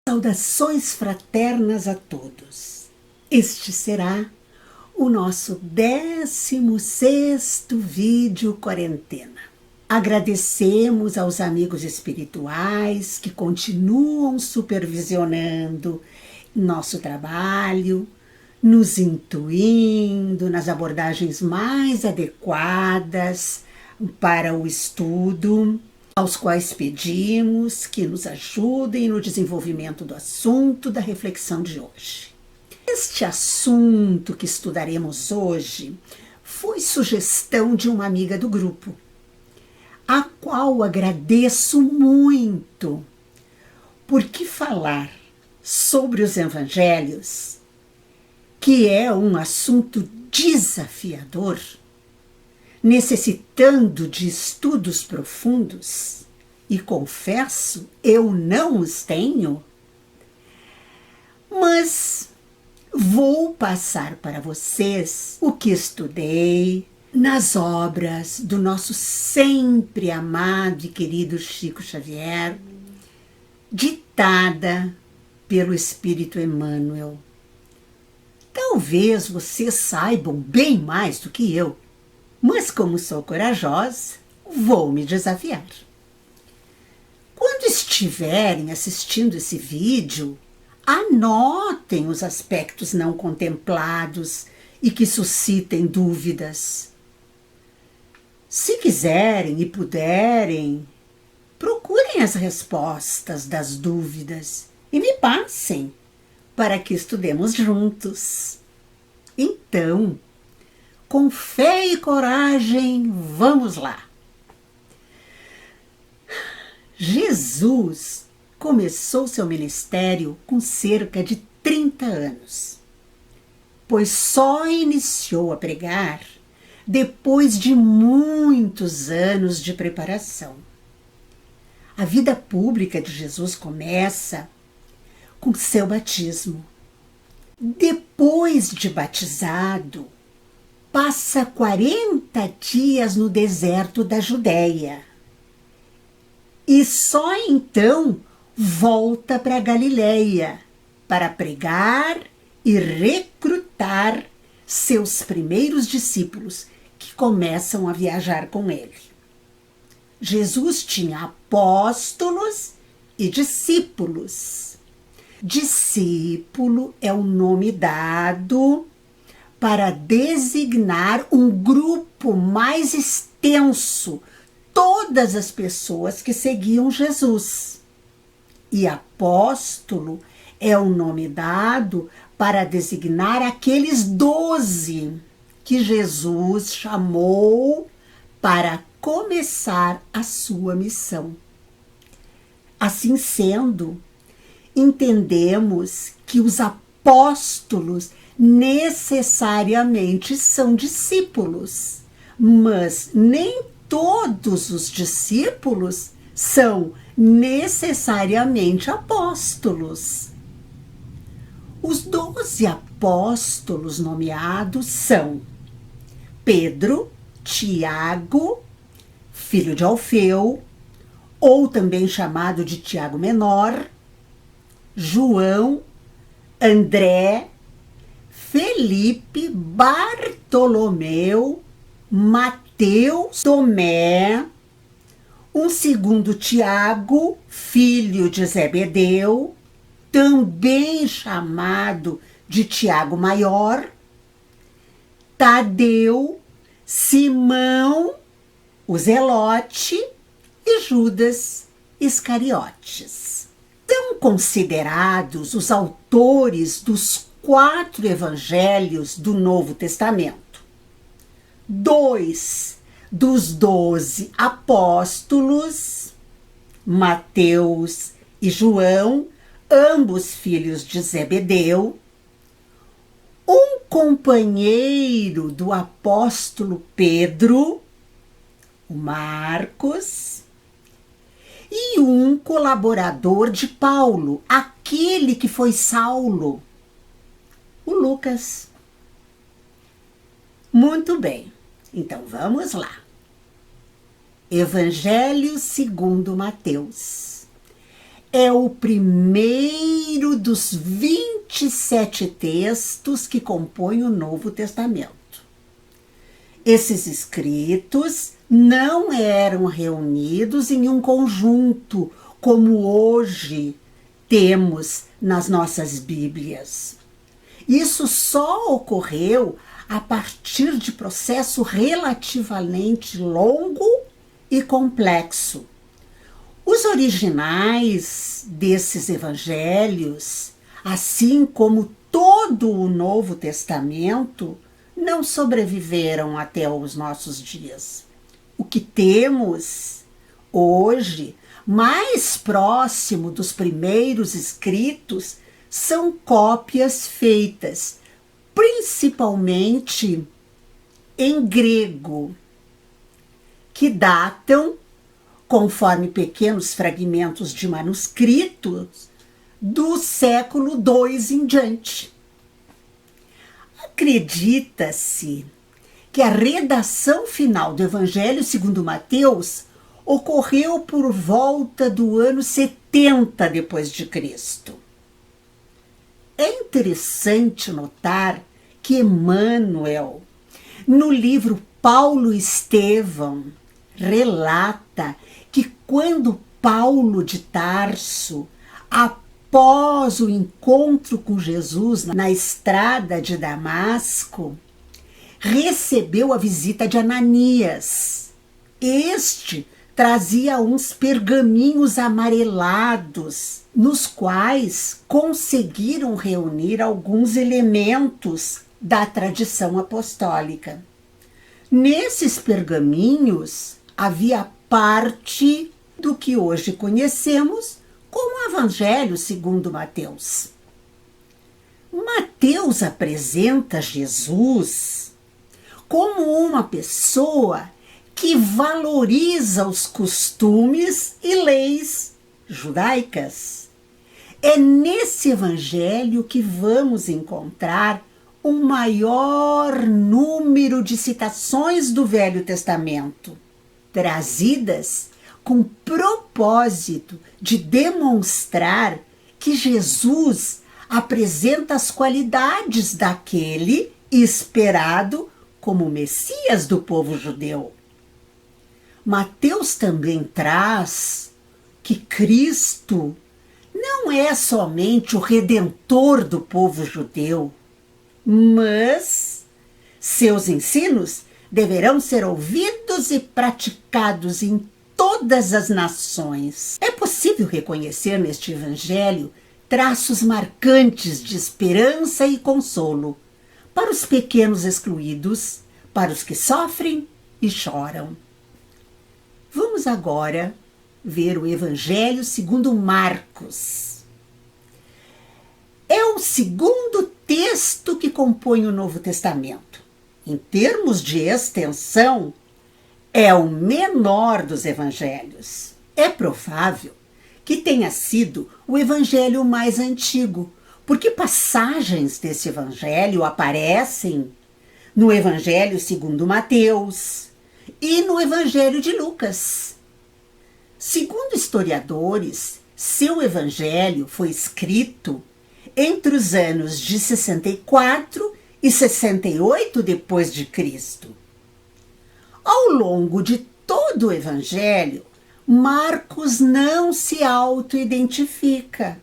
Saudações fraternas a todos. Este será o nosso 16º vídeo quarentena. Agradecemos aos amigos espirituais que continuam supervisionando nosso trabalho, nos intuindo nas abordagens mais adequadas para o estudo, aos quais pedimos que nos ajudem no desenvolvimento do assunto da reflexão de hoje. Este assunto que estudaremos hoje foi sugestão de uma amiga do grupo, a qual agradeço muito, porque falar sobre os evangelhos, que é um assunto desafiador, necessitando de estudos profundos, e confesso, eu não os tenho, mas vou passar para vocês o que estudei nas obras do nosso sempre amado e querido Chico Xavier, ditada pelo Espírito Emmanuel. Talvez vocês saibam bem mais do que eu, mas como sou corajosa, vou me desafiar. Quando estiverem assistindo esse vídeo, anotem os aspectos não contemplados e que suscitem dúvidas. Se quiserem e puderem, procurem as respostas das dúvidas e me passem para que estudemos juntos. Então, com fé e coragem, vamos lá. Jesus começou seu ministério com cerca de 30 anos, pois só iniciou a pregar depois de muitos anos de preparação. A vida pública de Jesus começa com seu batismo. Depois de batizado, passa 40 dias no deserto da Judéia e só então volta para Galileia para pregar e recrutar seus primeiros discípulos que começam a viajar com ele. Jesus tinha apóstolos e discípulos. Discípulo é o nome dado para designar um grupo mais extenso, todas as pessoas que seguiam Jesus. E apóstolo é o nome dado para designar aqueles 12 que Jesus chamou para começar a sua missão. Assim sendo, entendemos que os apóstolos necessariamente são discípulos, mas nem todos os discípulos são necessariamente apóstolos. Os 12 apóstolos nomeados são Pedro, Tiago, filho de Alfeu, ou também chamado de Tiago Menor, João, André, Felipe, Bartolomeu, Mateus, Tomé, um segundo Tiago, filho de Zebedeu, também chamado de Tiago Maior, Tadeu, Simão, o Zelote e Judas Iscariotes. São considerados os autores dos 4 evangelhos do Novo Testamento. 2 dos 12 apóstolos, Mateus e João, ambos filhos de Zebedeu, um companheiro do apóstolo Pedro, o Marcos, e um colaborador de Paulo, aquele que foi Saulo, o Lucas. Muito bem, então vamos lá. Evangelho segundo Mateus. É o primeiro dos 27 textos que compõem o Novo Testamento. Esses escritos não eram reunidos em um conjunto, como hoje temos nas nossas Bíblias. Isso só ocorreu a partir de processo relativamente longo e complexo. Os originais desses evangelhos, assim como todo o Novo Testamento, não sobreviveram até os nossos dias. O que temos hoje, mais próximo dos primeiros escritos, são cópias feitas principalmente em grego, que datam, conforme pequenos fragmentos de manuscritos, do século II em diante. Acredita-se que a redação final do Evangelho segundo Mateus ocorreu por volta do ano 70 depois de Cristo. É interessante notar que Emmanuel, no livro Paulo e Estevão, relata que quando Paulo de Tarso, após o encontro com Jesus na estrada de Damasco, recebeu a visita de Ananias. Este trazia uns pergaminhos amarelados, nos quais conseguiram reunir alguns elementos da tradição apostólica. Nesses pergaminhos havia parte do que hoje conhecemos como o Evangelho segundo Mateus. Mateus apresenta Jesus como uma pessoa que valoriza os costumes e leis judaicas. É nesse evangelho que vamos encontrar um maior número de citações do Velho Testamento, trazidas com propósito de demonstrar que Jesus apresenta as qualidades daquele esperado como Messias do povo judeu. Mateus também traz que Cristo não é somente o redentor do povo judeu, mas seus ensinos deverão ser ouvidos e praticados em todas as nações. É possível reconhecer neste evangelho traços marcantes de esperança e consolo para os pequenos excluídos, para os que sofrem e choram. Vamos agora ver o Evangelho segundo Marcos. É o segundo texto que compõe o Novo Testamento. Em termos de extensão, é o menor dos evangelhos. É provável que tenha sido o evangelho mais antigo, porque passagens desse evangelho aparecem no Evangelho segundo Mateus e no Evangelho de Lucas. Segundo historiadores, seu evangelho foi escrito entre os anos de 64 e 68 depois de Cristo. Ao longo de todo o evangelho, Marcos não se auto-identifica.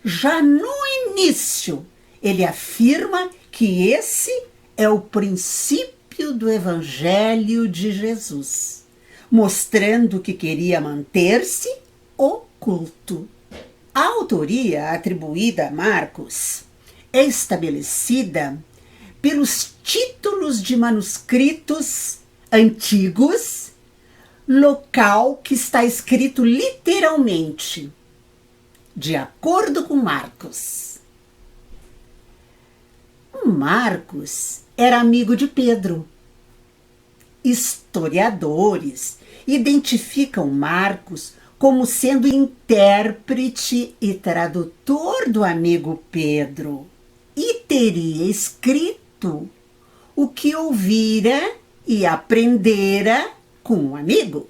Já no início, ele afirma que esse é o princípio do Evangelho de Jesus, mostrando que queria manter-se oculto. A autoria atribuída a Marcos é estabelecida pelos títulos de manuscritos antigos, local que está escrito literalmente, de acordo com Marcos. Marcos era amigo de Pedro. Historiadores identificam Marcos como sendo intérprete e tradutor do amigo Pedro, e teria escrito o que ouvira e aprendera com um amigo.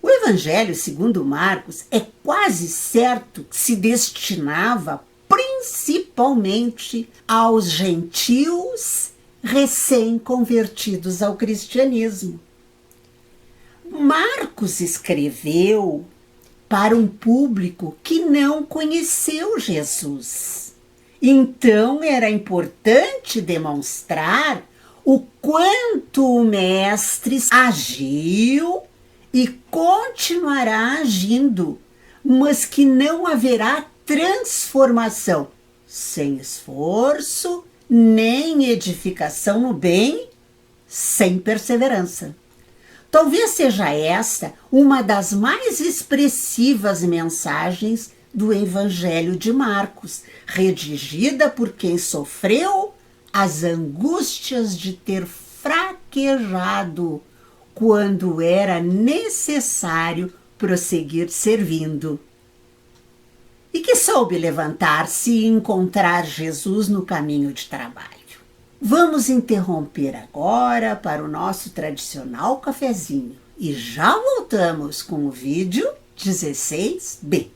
O Evangelho segundo Marcos é quase certo que se destinava principalmente aos gentios recém-convertidos ao cristianismo. Marcos escreveu para um público que não conheceu Jesus. Então era importante demonstrar o quanto o Mestre agiu e continuará agindo, mas que não haverá transformação sem esforço, nem edificação no bem, sem perseverança. Talvez seja esta uma das mais expressivas mensagens do Evangelho de Marcos, redigida por quem sofreu as angústias de ter fraquejado quando era necessário prosseguir servindo. E que soube levantar-se e encontrar Jesus no caminho de trabalho. Vamos interromper agora para o nosso tradicional cafezinho e já voltamos com o vídeo 16b.